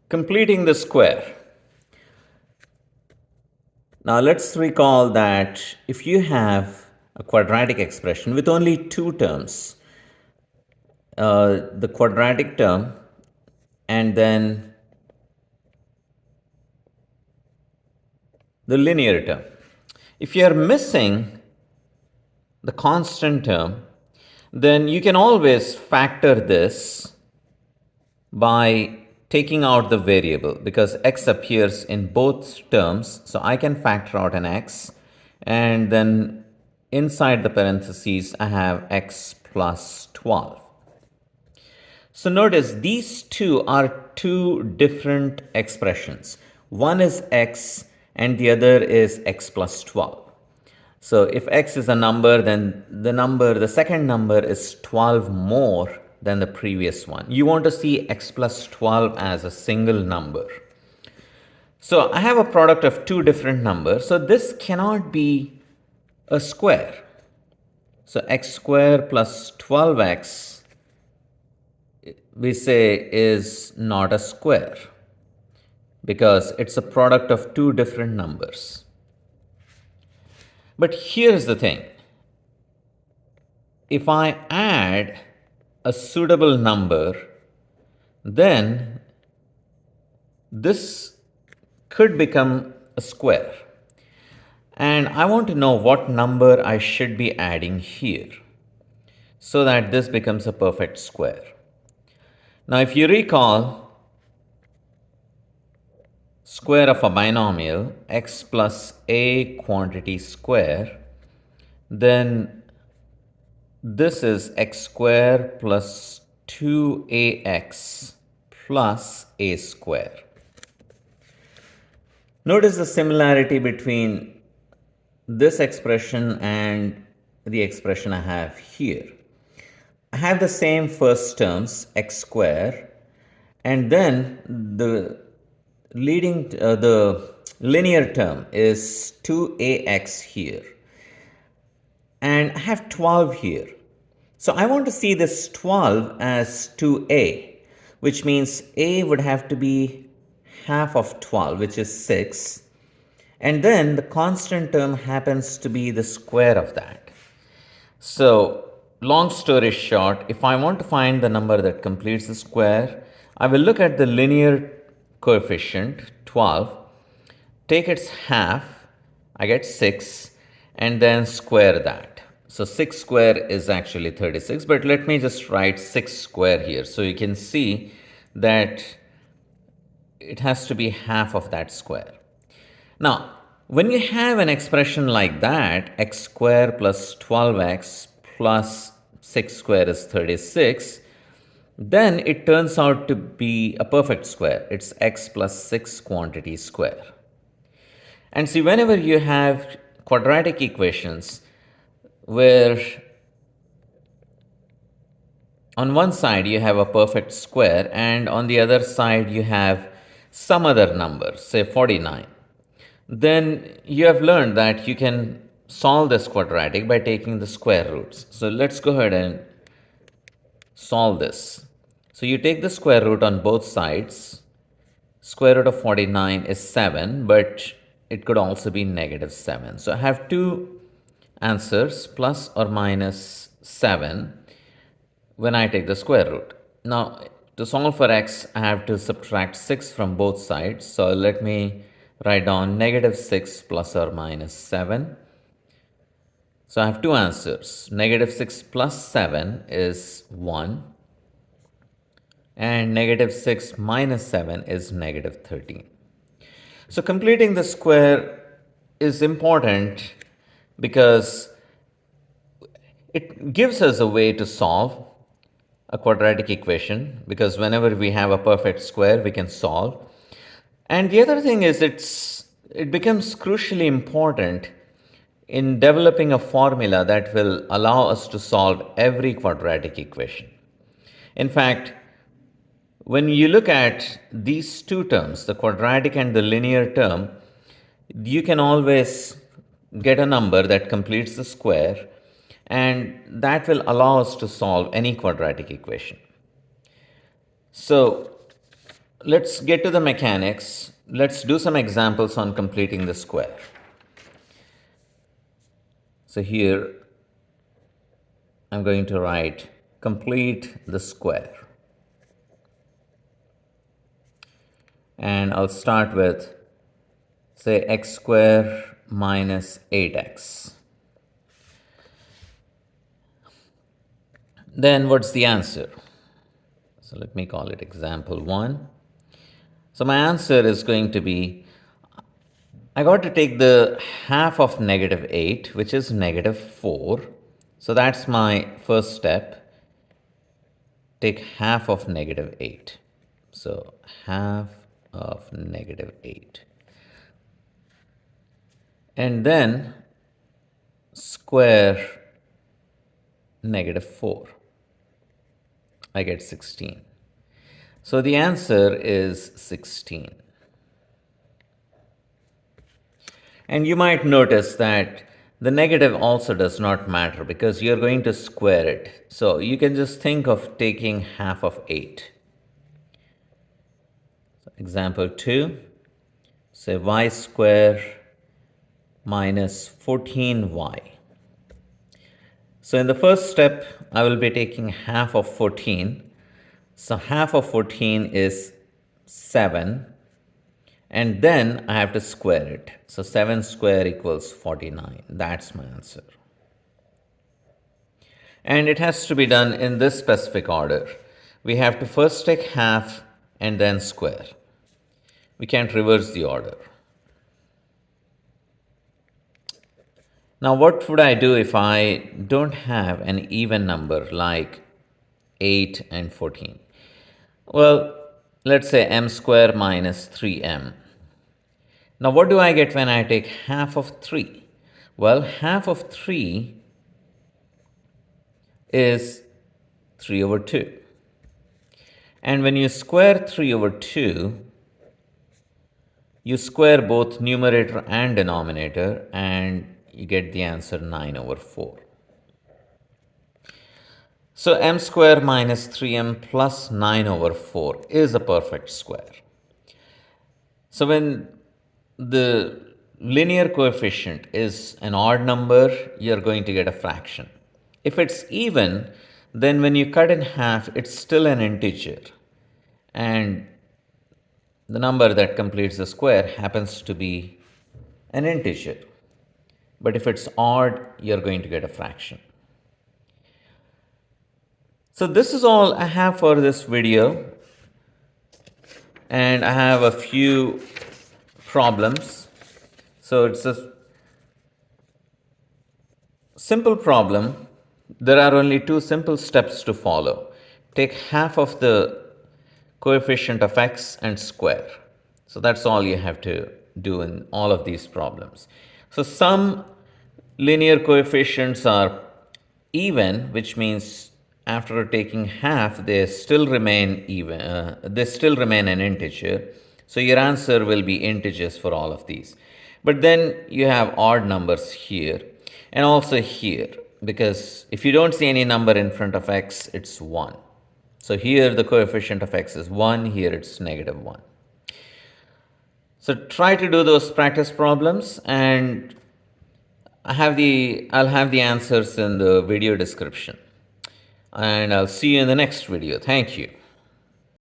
Completing the square. Now let's recall that if you have a quadratic expression with only two terms, the quadratic term and then the linear term. If you are missing the constant term, then you can always factor this by taking out the variable because x appears in both terms. So I can factor out an x, and then inside the parentheses I have x plus 12. So notice these two are two different expressions. One is x and the other is x plus 12. So if x is a number, then the second number is 12 more than the previous one. You want to see x plus 12 as a single number. So I have a product of two different numbers. So this cannot be a square. So x squared plus 12x, we say, is not a square because it's a product of two different numbers. But here's the thing. If I add a suitable number, then this could become a square. And I want to know what number I should be adding here so that this becomes a perfect square. Now, if you recall, square of a binomial, x plus a quantity square, then this is x squared plus 2ax plus a square. Notice the similarity between this expression and the expression I have here. I have the same first terms, x squared, and then the linear term is 2ax here. And I have 12 here. So I want to see this 12 as 2a, which means a would have to be half of 12, which is 6. And then the constant term happens to be the square of that. So, long story short, if I want to find the number that completes the square, I will look at the linear coefficient, 12, take its half, I get 6, and then square that. So 6 square is actually 36, but let me just write 6 square here so you can see that it has to be half of that square. Now, when you have an expression like that, x squared plus 12x plus 6 square is 36, then it turns out to be a perfect square. It's x plus 6 quantity square. And see, whenever you have quadratic equations where on one side you have a perfect square and on the other side you have some other number, say 49, then you have learned that you can solve this quadratic by taking the square roots. So let's go ahead and solve this. So you take the square root on both sides. Square root of 49 is 7, but it could also be negative 7. So I have two answers, plus or minus 7, when I take the square root. Now, to solve for x, I have to subtract 6 from both sides. So let me write down negative 6 plus or minus 7. So I have two answers. Negative 6 plus 7 is 1. And negative 6 minus 7 is negative 13. So completing the square is important because it gives us a way to solve a quadratic equation, because whenever we have a perfect square, we can solve. And the other thing is it becomes crucially important in developing a formula that will allow us to solve every quadratic equation. In fact, when you look at these two terms, the quadratic and the linear term, you can always get a number that completes the square, and that will allow us to solve any quadratic equation. So let's get to the mechanics. Let's do some examples on completing the square. So here I'm going to write complete the square. And I'll start with, say, x square minus 8x. Then what's the answer? So let me call it example 1. So my answer is going to be, I got to take the half of negative 8, which is negative 4. So that's my first step. Take half of negative 8. So half of negative 8. And then square negative 4. I get 16. So the answer is 16. And you might notice that the negative also does not matter because you're going to square it. So you can just think of taking half of 8. So example 2, say y square minus 14y. So in the first step, I will be taking half of 14. So half of 14 is 7. And then I have to square it. So 7 square equals 49. That's my answer. And it has to be done in this specific order. We have to first take half and then square. We can't reverse the order. Now, what would I do if I don't have an even number like 8 and 14? Well, let's say m square minus 3m. Now, what do I get when I take half of 3? Well, half of 3 is 3 over 2. And when you square 3 over 2, you square both numerator and denominator, and you get the answer 9 over 4. So m square minus 3m plus 9 over 4 is a perfect square. So when the linear coefficient is an odd number, you're going to get a fraction. If it's even, then when you cut in half, it's still an integer. And the number that completes the square happens to be an integer. But if it's odd, you're going to get a fraction. So this is all I have for this video. And I have a few problems. So it's a simple problem. There are only 2 simple steps to follow. Take half of the coefficient of x and square. So that's all you have to do in all of these problems. So some linear coefficients are even, which means after taking half, they still remain even. They still remain an integer. So your answer will be integers for all of these. But then you have odd numbers here and also here, because if you don't see any number in front of x, it's 1. So here the coefficient of x is 1, here it's negative 1. So try to do those practice problems, and I'll have the answers in the video description. And I'll see you in the next video. Thank you.